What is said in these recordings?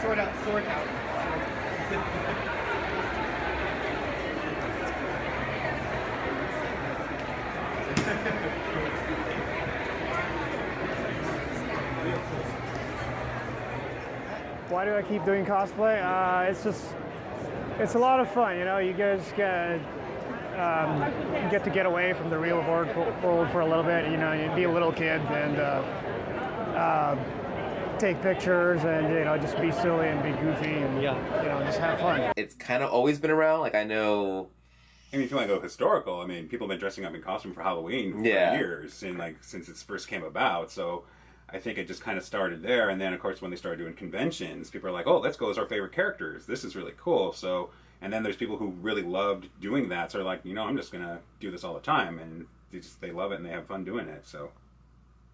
Sword out. Why do I keep doing cosplay? It's a lot of fun, you know. You guys get to get away from the real world for a little bit. You know, you be a little kid and take pictures and, you know, just be silly and be goofy and, you know, just have fun. It's kind of always been around. Like, I know... I mean, if you want to go historical, I mean, people have been dressing up in costume for Halloween for years, and like since it first came about. So I think it just kind of started there, and then of course when they started doing conventions, people are like, "Oh, let's go as our favorite characters. This is really cool." So, and then there's people who really loved doing that, so they're like, you know, I'm just gonna do this all the time, and they love it and they have fun doing it. So.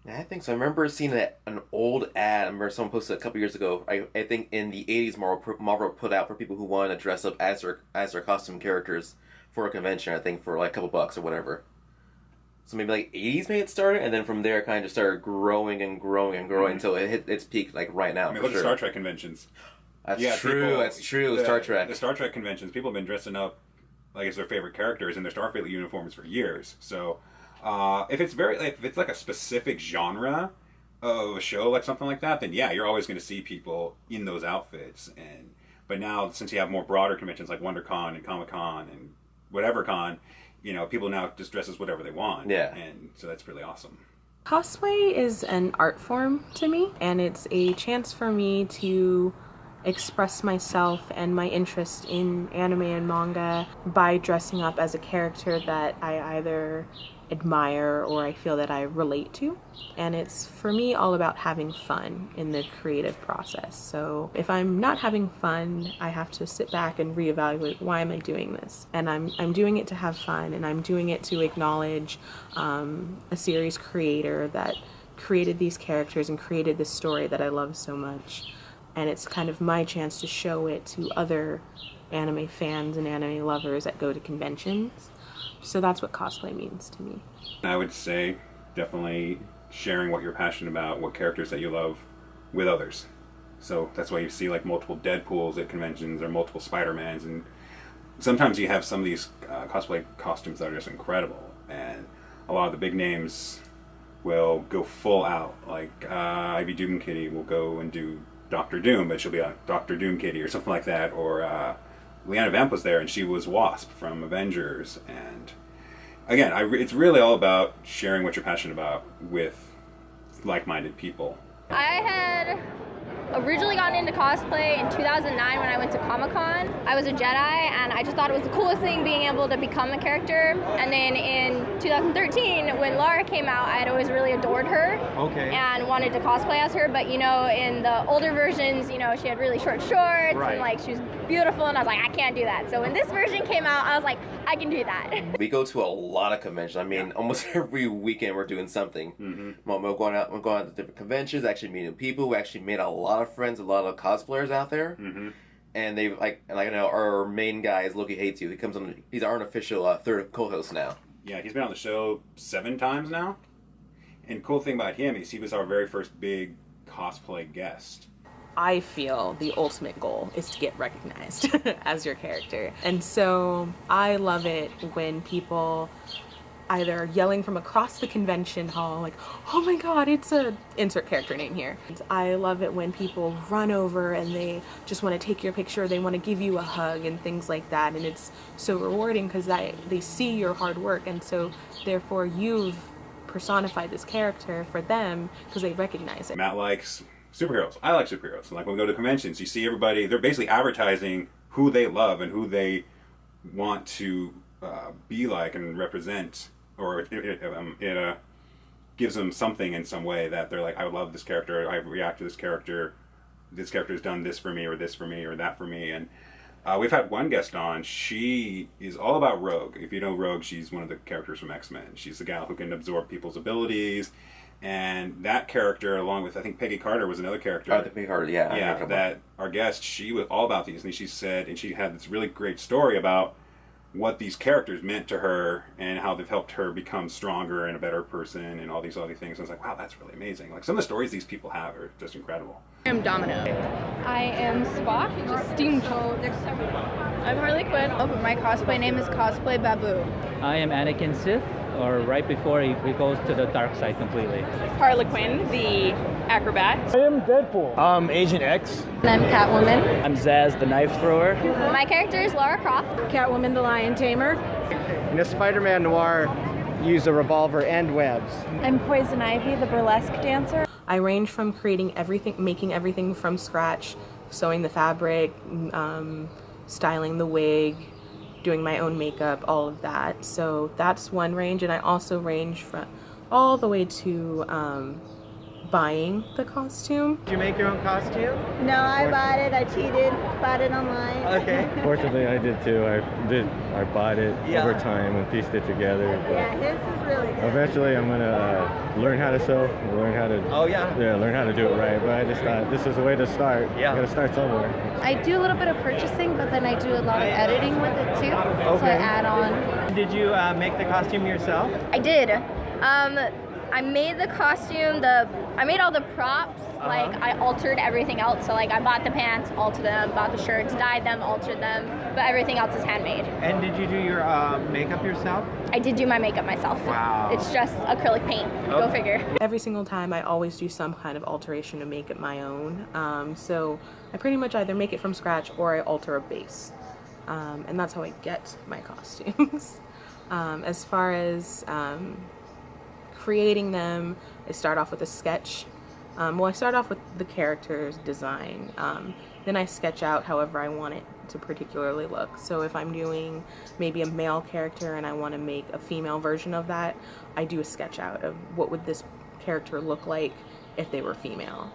Yeah, I think so. I remember seeing an old ad. I remember someone posted a couple years ago. I think in the 80s, Marvel put out for people who wanted to dress up as their costume characters for a convention, I think, for like a couple bucks or whatever. So maybe like 80s maybe it started, and then from there it kind of just started growing and growing and growing until it hit its peak like right now. I mean, look at Star Trek conventions. That's true. That's true. Star Trek. The Star Trek conventions, people have been dressing up like as their favorite characters in their Starfleet uniforms for years. So if it's like a specific genre of a show, like something like that, then yeah, you're always going to see people in those outfits. But now, since you have more broader conventions like WonderCon and Comic-Con and whatever con, you know, people now just dress as whatever they want. Yeah. And so that's really awesome. Cosplay is an art form to me, and it's a chance for me to express myself and my interest in anime and manga by dressing up as a character that I either admire or I feel that I relate to. And it's, for me, all about having fun in the creative process. So if I'm not having fun, I have to sit back and reevaluate, why am I doing this? And I'm doing it to have fun, and I'm doing it to acknowledge a series creator that created these characters and created this story that I love so much. And it's kind of my chance to show it to other anime fans and anime lovers that go to conventions. So that's what cosplay means to me. I would say definitely sharing what you're passionate about, what characters that you love with others. So that's why you see like multiple Deadpools at conventions or multiple Spider-Mans, and sometimes you have some of these cosplay costumes that are just incredible, and a lot of the big names will go full out. Like Ivy Doom Kitty will go and do Doctor Doom, but she'll be a Doctor Doom Kitty or something like that, or Leanna Vamp was there and she was Wasp from Avengers. And again, it's really all about sharing what you're passionate about with like-minded people. I had originally gotten into cosplay in 2009 when I went to Comic-Con. I was a Jedi, and I just thought it was the coolest thing being able to become a character. And then in 2013, when Lara came out, I had always really adored her and wanted to cosplay as her. But, you know, in the older versions, you know, she had really short shorts and, like, she was beautiful, and I was like, I can't do that. So when this version came out, I was like, I can do that. We go to a lot of conventions. I mean, almost every weekend we're doing something. We're going out to different conventions, actually meeting people. We actually made a lot of friends, a lot of cosplayers out there. And they I know our main guy is Loki Hates You. He comes on. He's our unofficial third co-host now. Yeah, he's been on the show 7 times now. And cool thing about him is he was our very first big cosplay guest. I feel the ultimate goal is to get recognized as your character. And so I love it when people either yelling from across the convention hall, like, oh my god, it's a insert character name here. I love it when people run over and they just want to take your picture, they want to give you a hug and things like that. And it's so rewarding because they see your hard work, and so therefore you've personified this character for them because they recognize it. Matt likes superheroes. I like superheroes. Like when we go to conventions, you see everybody, they're basically advertising who they love and who they want to be like and represent, or it gives them something in some way that they're like, I love this character, I react to this character has done this for me or that for me. And we've had one guest on, she is all about Rogue. If you know Rogue, she's one of the characters from X-Men. She's the gal who can absorb people's abilities. And that character, along with, I think Peggy Carter was another character. Peggy Carter, yeah. Yeah, that our guest, she was all about these. And she said, and she had this really great story about what these characters meant to her and how they've helped her become stronger and a better person and all these other things. I was like, wow, that's really amazing. Like, some of the stories these people have are just incredible. I'm Domino. I am Spock, just steamboat. I'm Harley Quinn. Oh, but my cosplay name is Cosplay Babu. I am Anakin Sith, or right before he goes to the dark side completely. Harlequin, the acrobat. I am Deadpool. Agent X. And I'm Catwoman. I'm Zaz, the knife thrower. My character is Lara Croft. Catwoman, the lion tamer. In a Spider-Man noir, use a revolver and webs. I'm Poison Ivy, the burlesque dancer. I range from creating everything, making everything from scratch, sewing the fabric, styling the wig, doing my own makeup, all of that. So that's one range, and I also range from all the way to buying the costume. Did you make your own costume? No, I bought it. I cheated. Bought it online. Okay. Fortunately, I did too. I bought it over time and pieced it together. Yeah, his is really good. Eventually, I'm gonna learn how to sew, learn how to learn how to do it right. But I just thought this is the way to start. Yeah, gotta start somewhere. I do a little bit of purchasing, but then I do a lot of editing with it too. So I add on. Did you make the costume yourself? I did. I made the costume, I made all the props, like I altered everything else. So like I bought the pants, altered them, bought the shirts, dyed them, altered them, but everything else is handmade. And did you do your makeup yourself? I did do my makeup myself. Wow. It's just acrylic paint, go figure. Every single time I always do some kind of alteration to make it my own. So I pretty much either make it from scratch or I alter a base. And that's how I get my costumes. As far as creating them, I start off with a sketch. I start off with the character's design. Then I sketch out however I want it to particularly look. So if I'm doing maybe a male character and I want to make a female version of that, I do a sketch out of what would this character look like if they were female.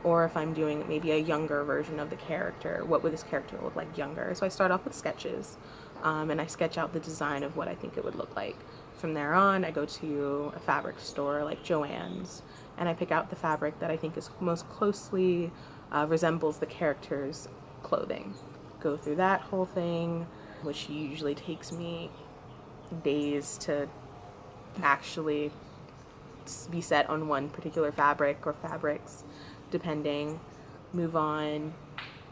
Or if I'm doing maybe a younger version of the character, what would this character look like younger? So I start off with sketches, and I sketch out the design of what I think it would look like. From there on, I go to a fabric store like Joann's, and I pick out the fabric that I think is most closely resembles the character's clothing. Go through that whole thing, which usually takes me days to actually be set on one particular fabric or fabrics, depending. Move on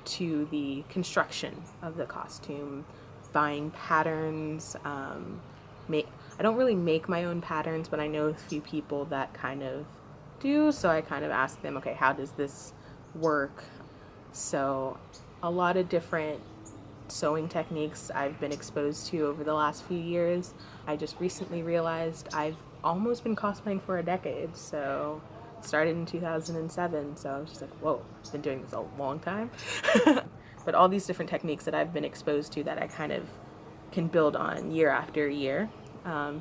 to the construction of the costume, buying patterns. I don't really make my own patterns, but I know a few people that kind of do, so I kind of ask them, okay, how does this work? So a lot of different sewing techniques I've been exposed to over the last few years. I just recently realized I've almost been cosplaying for a decade, so started in 2007, so I was just like, whoa, I've been doing this a long time. But all these different techniques that I've been exposed to that I kind of can build on year after year.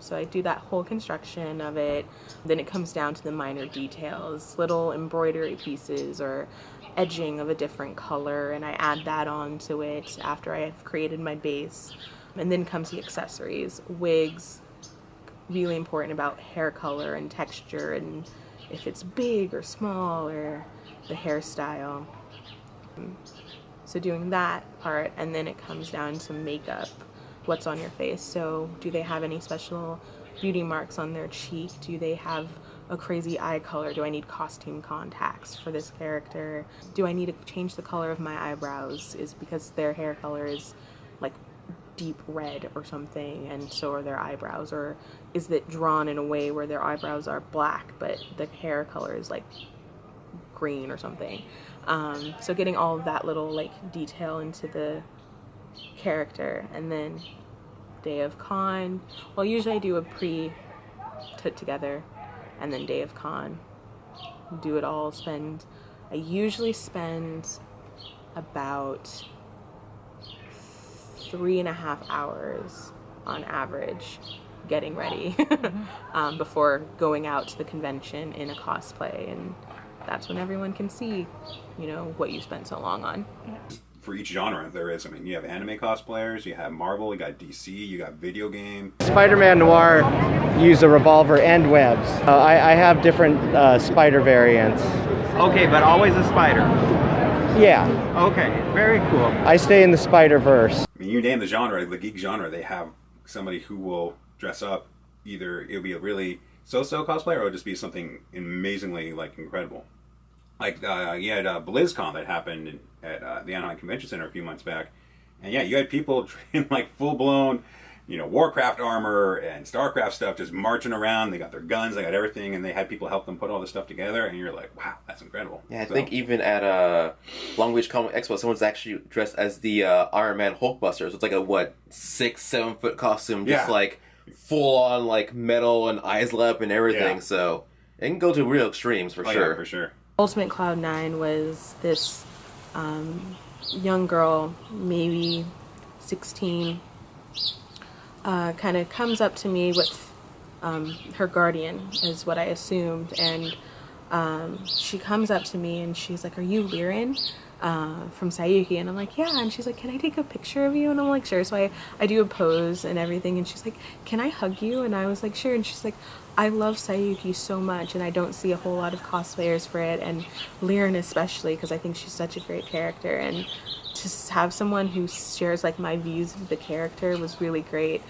So I do that whole construction of it. Then it comes down to the minor details, little embroidery pieces or edging of a different color, and I add that onto it after I have created my base. And then comes the accessories, wigs, really important about hair color and texture and if it's big or small or the hairstyle. So doing that part, and then it comes down to makeup. What's on your face? So do they have any special beauty marks on their cheek? Do they have a crazy eye color? Do I need costume contacts for this character? Do I need to change the color of my eyebrows? Is because their hair color is like deep red or something and so are their eyebrows? Or is it drawn in a way where their eyebrows are black but the hair color is like green or something? So getting all of that little like detail into the character. And then day of con, well, usually I do a pre-put together and then day of con, do it all. I usually spend about 3.5 hours on average getting ready before going out to the convention in a cosplay, and that's when everyone can see, you know, what you spent so long on. For each genre, there is. I mean, you have anime cosplayers, you have Marvel, you got DC, you got video game. Spider-Man noir, use a revolver and webs. I have different spider variants. Okay, but always a spider. Yeah. Okay, very cool. I stay in the Spider-Verse. I mean, you name the genre, the geek genre, they have somebody who will dress up. Either it'll be a really so-so cosplay, or it'll just be something amazingly like incredible. Like you had BlizzCon that happened at the Anaheim Convention Center a few months back, and yeah, you had people in like full-blown, Warcraft armor and Starcraft stuff, just marching around. They got their guns, they got everything, and they had people help them put all this stuff together. And you're like, wow, that's incredible. Yeah, I think even at Long Beach Comic Expo, someone's actually dressed as the Iron Man Hulkbuster. So it's like a 6-7 foot costume, just like full on like metal and eyes up and everything. Yeah. So it can go to real extremes for sure. Yeah, for sure. Ultimate Cloud 9 was this young girl, maybe 16, kind of comes up to me with her guardian, is what I assumed, and she comes up to me and she's like, "Are you Liren from Sayuki?" And I'm like, "Yeah." And she's like, "Can I take a picture of you?" And I'm like, "Sure." So I do a pose and everything, and she's like, "Can I hug you?" And I was like, "Sure." And she's like, "I love Sayuki so much, and I don't see a whole lot of cosplayers for it, and Liren especially, because I think she's such a great character." And to have someone who shares like my views of the character was really great.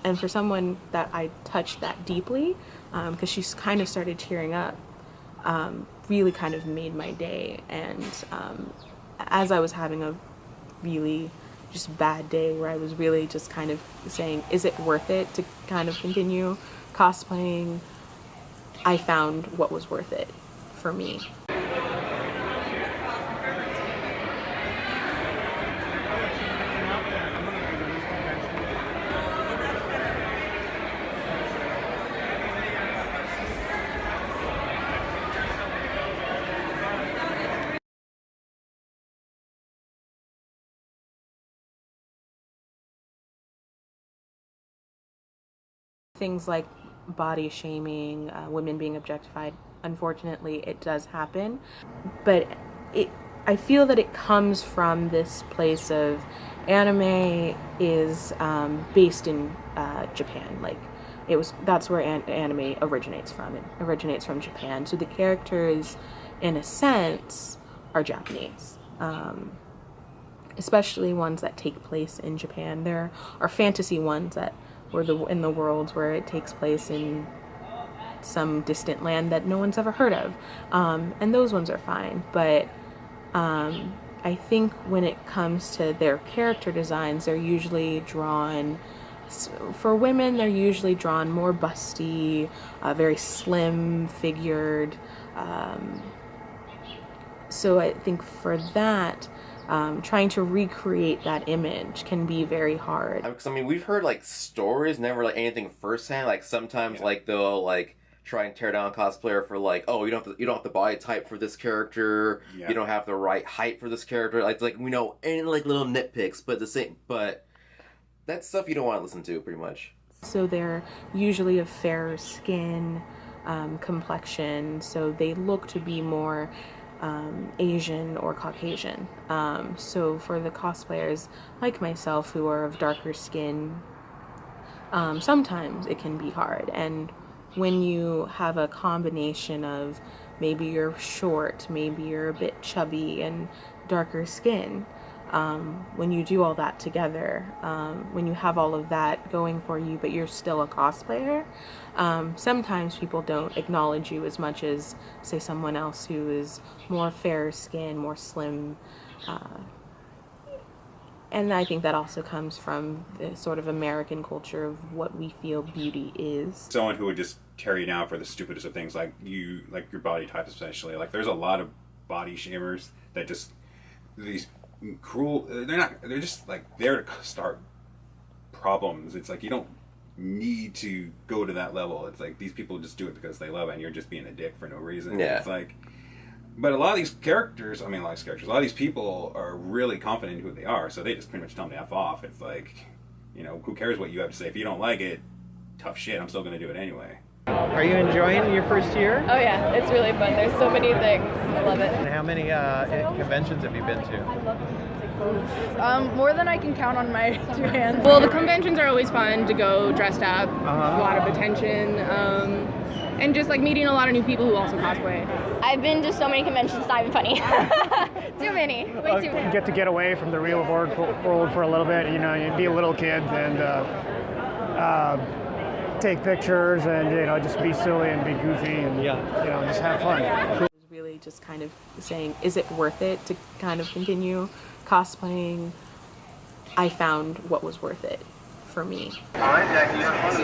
And for someone that I touched that deeply, because she's kind of started tearing up, really kind of made my day. And as I was having a really just bad day where I was really just kind of saying, is it worth it to kind of continue cosplaying, I found what was worth it for me. Things like body shaming, women being objectified, unfortunately it does happen, but I feel that it comes from this place of anime is based in Japan. Like that's where anime originates from. It originates from Japan, so the characters in a sense are Japanese, especially ones that take place in Japan. There are fantasy ones that in the worlds where it takes place in some distant land that no one's ever heard of, and those ones are fine. But I think when it comes to their character designs, they're usually drawn, for women, they're usually drawn more busty, very slim figured. So I think for that, trying to recreate that image can be very hard. Because I mean, we've heard like stories, never like anything firsthand. Like sometimes like they'll like try and tear down a cosplayer for like, oh, you don't have the body type for this character. You don't have the right height for this character. Like we know any like little nitpicks, but that's stuff you don't want to listen to, pretty much. So they're usually of fairer skin, complexion, so they look to be more Asian or Caucasian. So for the cosplayers like myself who are of darker skin, sometimes it can be hard. And when you have a combination of maybe you're short, maybe you're a bit chubby and darker skin, when you do all that together, when you have all of that going for you but you're still a cosplayer, sometimes people don't acknowledge you as much as, say, someone else who is more fair skin, more slim, and I think that also comes from the sort of American culture of what we feel beauty is. Someone who would just tear you down for the stupidest of things, like your body type especially. Like there's a lot of body shamers that just, these cruel, they're just like there to start problems. It's like you don't need to go to that level. It's like these people just do it because they love it and you're just being a dick for no reason. Yeah. It's like, but a lot of these characters, a lot of these people are really confident in who they are, so they just pretty much tell them to F off. It's like, who cares what you have to say? If you don't like it, tough shit, I'm still going to do it anyway. Are you enjoying your first year? Oh yeah, it's really fun. There's so many things. I love it. And how many conventions have you been to? More than I can count on my two hands. Well, the conventions are always fun to go dressed up, a lot of attention. and just like meeting a lot of new people who also cosplay. I've been to so many conventions, it's not even funny. Too many, way too many. You get away from the real world for a little bit. You know, you be a little kid and take pictures and just be silly and be goofy and just have fun. Really just kind of saying, is it worth it to kind of continue cosplaying? I found what was worth it for me. All right, Jackie, you have fun.